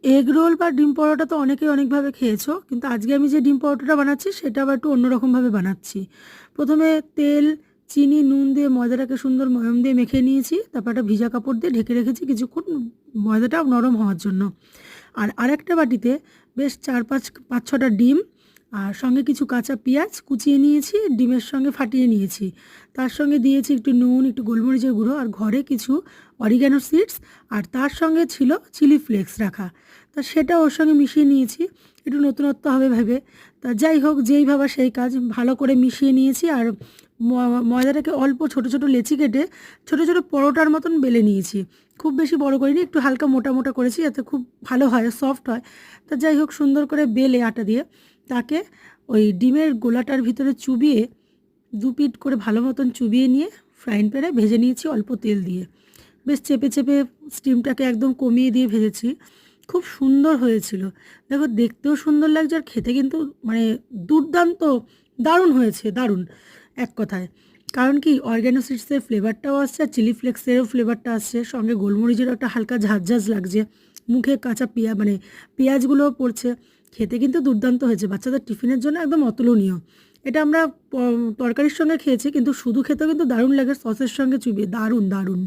Egg roll বা ডিম পরোটা তো অনেকেই অনেকভাবে খেয়েছো, কিন্তু আজকে আমি যে ডিম পরোটাটা বানাচ্ছি সেটা আবার একটু অন্যরকমভাবে বানাচ্ছি। প্রথমে তেল, চিনি, নুন দিয়ে ময়দাটাকে সুন্দর ময়াম দিয়ে মেখে নিয়েছি, তারপর একটা ভিজা কাপড় দিয়ে ঢেকে রেখেছি কিছুক্ষণ ময়দাটা নরম হওয়ার জন্য। আর আরেকটা বাটিতে বেশ চার পাঁচ পাঁচ ছটা ডিম আর সঙ্গে কিছু কাঁচা পেঁয়াজ কুচিয়ে নিয়েছি, ডিমের সঙ্গে ফাটিয়ে নিয়েছি। তার সঙ্গে দিয়েছি একটু নুন, একটু গোলমরিচের গুঁড়ো আর ঘরে কিছু অরিগ্যানো সিডস, আর তার সঙ্গে ছিল চিলি ফ্লেক্স রাখা। তা সেটা ওর সঙ্গে মিশিয়ে নিয়েছি, একটু নতুনত্ব হবে ভেবে। তা যাই হোক, যেই ভাবা সেই কাজ, ভালো করে মিশিয়ে নিয়েছি। আর ময়দাটাকে অল্প ছোট ছোট লেচি কেটে ছোট ছোট পরোটার মতন বেলে নিয়েছি। খুব বেশি বড় করিনি, একটু হালকা মোটা মোটা করেছি যাতে খুব ভালো হয়, সফট হয়। তা যাই হোক, সুন্দর করে বেলে আটা দিয়ে তাকে ওই ডিমের গোলাটার ভিতরে চুবিয়ে দু পিঠ করে ভালো মতন চুবিয়ে নিয়ে ফ্রাইং প্যানে ভেজে নিয়েছি অল্প তেল দিয়ে। বেশ চেপে চেপে স্টিমটাকে একদম কমিয়ে দিয়ে ভেজেছি। খুব সুন্দর হয়েছিল। দেখো, দেখতেও সুন্দর লাগছে আর খেতে কিন্তু মানে দুর্দান্ত, দারুণ হয়েছে, দারুণ এক কথায়। কারণ কি, অর্গ্যানো সিডসের ফ্লেভারটাও আসছে আর চিলি ফ্লেক্সেরও ফ্লেভারটা আসছে, সঙ্গে গোলমরিচেরও একটা হালকা ঝাঁঝ লাগছে, মুখে কাঁচা মানে পেঁয়াজগুলোও পড়ছে। খেতে কিন্তু দুর্দান্ত হয়েছে, বাচ্চাদের টিফিনের জন্য একদম অতুলনীয়। এটা আমরা তরকারির সঙ্গে খেয়েছি, কিন্তু শুধু খেতেও কিন্তু দারুণ লাগে, সসের সঙ্গে চুবিয়ে, দারুণ দারুণ।